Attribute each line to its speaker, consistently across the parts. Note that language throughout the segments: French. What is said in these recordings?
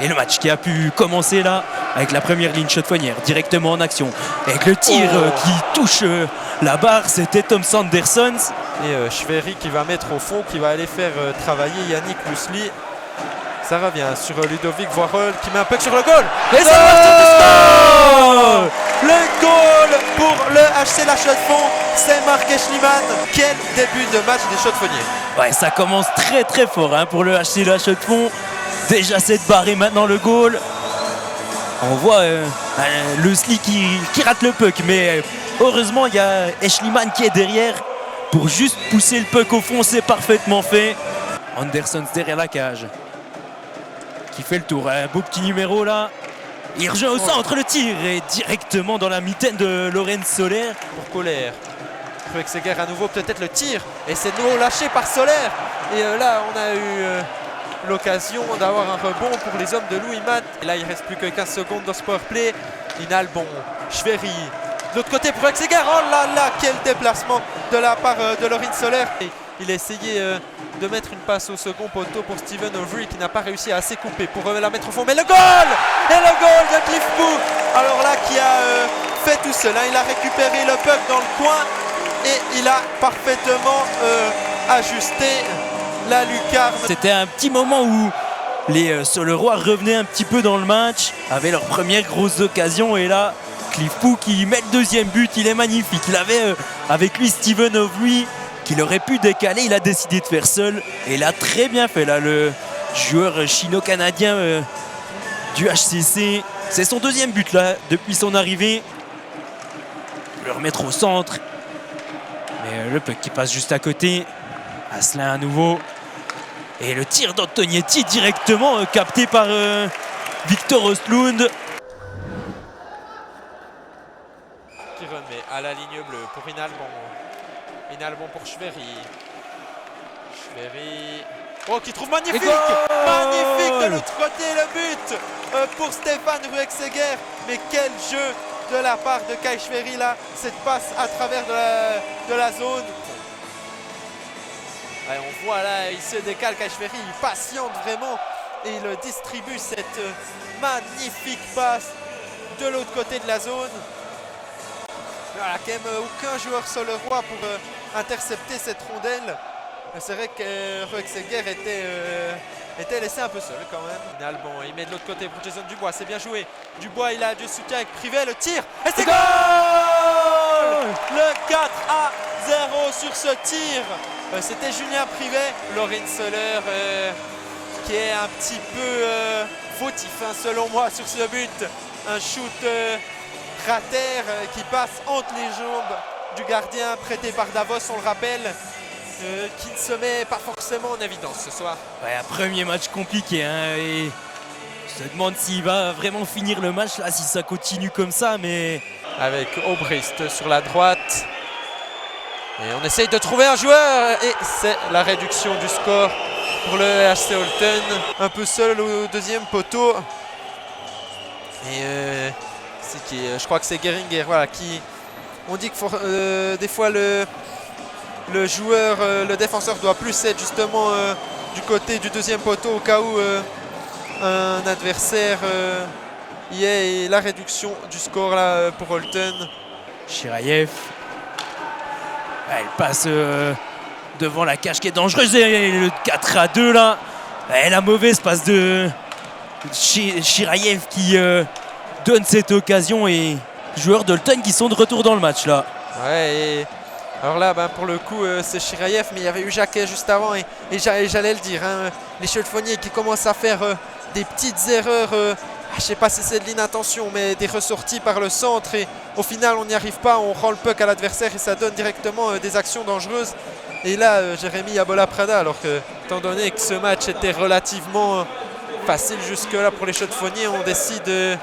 Speaker 1: Et le match qui a pu commencer là avec la première ligne chaudefonnière directement en action. Avec le tir qui touche la barre, c'était Tom Sanderson.
Speaker 2: Et Schwery qui va mettre au fond, qui va aller faire travailler Yannick Lusli. Ça revient sur Ludovic Voirol qui met un puck sur le goal. Et c'est le goal pour le HC La Chaux-de-Fonds, c'est Marc Eschliman. Quel début de match des Chaux-de-Fonniers.
Speaker 1: Ouais, ça commence très très fort pour le HC La Chaux-de-Fonds. Déjà cette barre et maintenant le goal. On voit Lusli qui rate le puck, mais heureusement il y a Eschliman qui est derrière pour juste pousser le puck au fond, c'est parfaitement fait. Anderson derrière la cage qui fait le tour, un beau petit numéro là. Il rejoint au centre le tir et directement dans la mitaine de Lorenz Soler.
Speaker 2: Pour Colère. Ruexeger à nouveau peut-être le tir et c'est de nouveau lâché par Soler. Et là on a eu l'occasion d'avoir un rebond pour les hommes de Louis Matt. Et là il ne reste plus que 15 secondes dans ce powerplay. Inalbon, Schwery. De l'autre côté pour Ruexeger. Oh là là, quel déplacement de la part de Lorenz Soler. Et il a essayé de mettre une passe au second poteau pour Steven Overy qui n'a pas réussi à assez couper pour la mettre au fond. Mais le goal! Et le goal de Cliff Pou. Alors là qui a fait tout seul. Il a récupéré le puck dans le coin et il a parfaitement ajusté la lucarne.
Speaker 1: C'était un petit moment où les Solerois revenaient un petit peu dans le match, avaient leur première grosse occasion et là Cliff Pou qui met le deuxième but, il est magnifique. Il avait avec lui Steven Overy qu'il aurait pu décaler, il a décidé de faire seul et il a très bien fait là le joueur chino-canadien du HCC. C'est son deuxième but là depuis son arrivée. Le remettre au centre. Mais le puck qui passe juste à côté. Asselin à nouveau. Et le tir d'Antonietti directement capté par Victor Östlund.
Speaker 2: Qui remet à la ligne bleue pour Inalbon. Inalbon pour Schwery. Schwery. Oh, qui trouve magnifique! Magnifique de l'autre côté le but pour Stéphane Ruexeger. Mais quel jeu de la part de Kai Schwery là. Cette passe à travers de la zone. Allez, on voit là, il se décale Kai Schwery. Il patiente vraiment et il distribue cette magnifique passe de l'autre côté de la zone. Voilà, quand même aucun joueur Solerois pour intercepter cette rondelle. C'est vrai que Ruexeger était laissé un peu seul quand même. Inalbon, il met de l'autre côté pour Jason Dubois, c'est bien joué. Dubois, il a du soutien avec Privé, le tir. Et c'est goal! Le 4-0 sur ce tir. C'était Julien Privé. Lorenz Soler qui est un petit peu fautif selon moi sur ce but. Un shoot cratère qui passe entre les jambes du gardien prêté par Davos, on le rappelle, qui ne se met pas forcément en évidence ce soir.
Speaker 1: Ouais, un premier match compliqué et je te demande s'il va vraiment finir le match là, si ça continue comme ça, mais...
Speaker 2: Avec Aubrist sur la droite. Et on essaye de trouver un joueur et c'est la réduction du score pour le HC Holton. Un peu seul au deuxième poteau. Et je crois que c'est Geringer voilà, qui... On dit que des fois le joueur, le défenseur doit plus être justement du côté du deuxième poteau au cas où un adversaire y est. Et la réduction du score là pour Holton.
Speaker 1: Chirayev. Elle passe devant la cage qui est dangereuse et le 4-2 là. Et la mauvaise passe de Chirayev qui donne cette occasion et joueurs d'Holton qui sont de retour dans le match là.
Speaker 2: Ouais, et alors là pour le coup c'est Chirayev, mais il y avait eu Jacquet juste avant et j'allais le dire, les Chaux-de-Fonniers qui commencent à faire des petites erreurs, je ne sais pas si c'est de l'inattention, mais des ressorties par le centre et au final on n'y arrive pas, on rend le puck à l'adversaire et ça donne directement des actions dangereuses. Et là Jérémy Abola Prada, alors que étant donné que ce match était relativement facile jusque là pour les Chaux-de-Fonniers, on décide de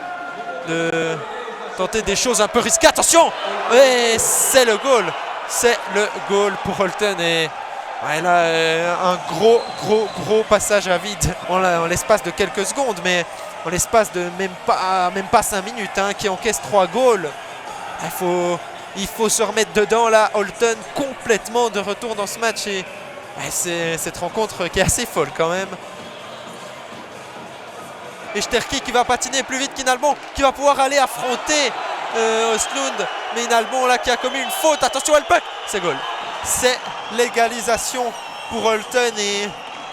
Speaker 2: tenter des choses un peu risquées. Attention! Et c'est le goal! C'est le goal pour Holton. Et ouais, là, un gros passage à vide en l'espace de quelques secondes, mais en l'espace de même pas 5 minutes, qui encaisse 3 goals. Il faut se remettre dedans là. Holton complètement de retour dans ce match et c'est cette rencontre qui est assez folle quand même. Et Sterki qui va patiner plus vite qu'Inalbon, qui va pouvoir aller affronter Östlund. Mais Inalbon là qui a commis une faute. Attention, elle puck. C'est goal. C'est l'égalisation pour Holton.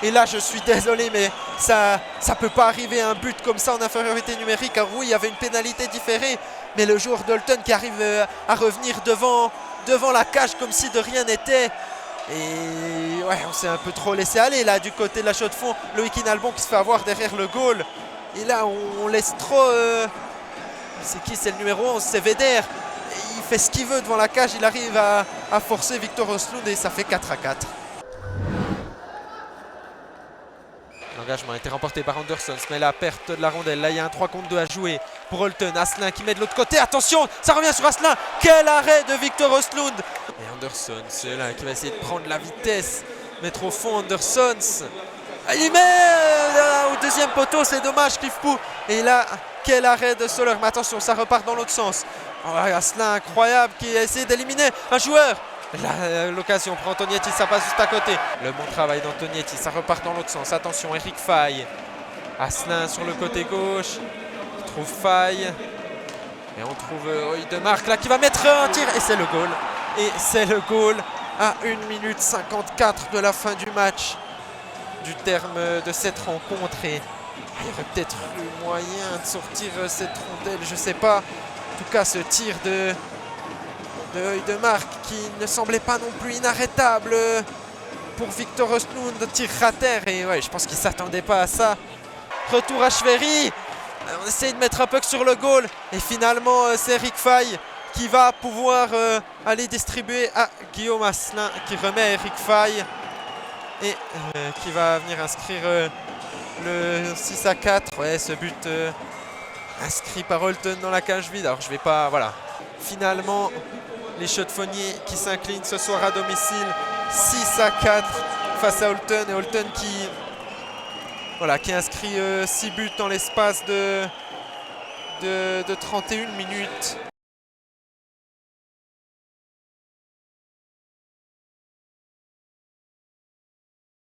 Speaker 2: Et là, je suis désolé, mais ça peut pas arriver à un but comme ça en infériorité numérique. Alors oui, il y avait une pénalité différée. Mais le joueur d'Holton qui arrive à revenir devant la cage comme si de rien n'était. Et ouais, on s'est un peu trop laissé aller là du côté de la Chaux-de-Fonds. Loïc Inalbon qui se fait avoir derrière le goal. Et là, on laisse trop... C'est qui? C'est le numéro 11, c'est Vedder. Il fait ce qu'il veut devant la cage. Il arrive à forcer Victor Östlund et ça fait 4-4. L'engagement a été remporté par Anderson, mais la perte de la rondelle. Là, il y a un 3 contre 2 à jouer pour Holton. Asselin qui met de l'autre côté. Attention, ça revient sur Asselin. Quel arrêt de Victor Östlund. Et Anderson, c'est là qui va essayer de prendre la vitesse. Mettre au fond Anderson. Il met au deuxième poteau, c'est dommage, Cliffpou. Et là, quel arrêt de Soler. Mais attention, ça repart dans l'autre sens. Oh, Asselin, incroyable, qui a essayé d'éliminer un joueur. L'occasion pour Antonietti, ça passe juste à côté. Le bon travail d'Antonietti, ça repart dans l'autre sens. Attention, Eric Faye. Asselin sur le côté gauche. Il trouve Faye. Et on trouve Oedemark là qui va mettre un tir. Et c'est le goal. Et c'est le goal à 1 minute 54 de la fin du match. Du terme de cette rencontre. Et il y aurait peut-être eu moyen de sortir cette rondelle, je sais pas. En tout cas, ce tir de Oedemark qui ne semblait pas non plus inarrêtable pour Victor Östlund, tir à terre. Et ouais, je pense qu'il ne s'attendait pas à ça. Retour à Schwery. On essaye de mettre un puck sur le goal. Et finalement, c'est Eric Faye qui va pouvoir aller distribuer à Guillaume Asselin qui remet à Eric Faye. Et qui va venir inscrire le 6-4. Ouais, ce but inscrit par Holton dans la cage vide. Alors je vais pas... Voilà. Finalement, les Chaux-de-Fonniers qui s'inclinent ce soir à domicile 6-4 face à Holton. Et Holton qui inscrit 6 buts dans l'espace de 31 minutes.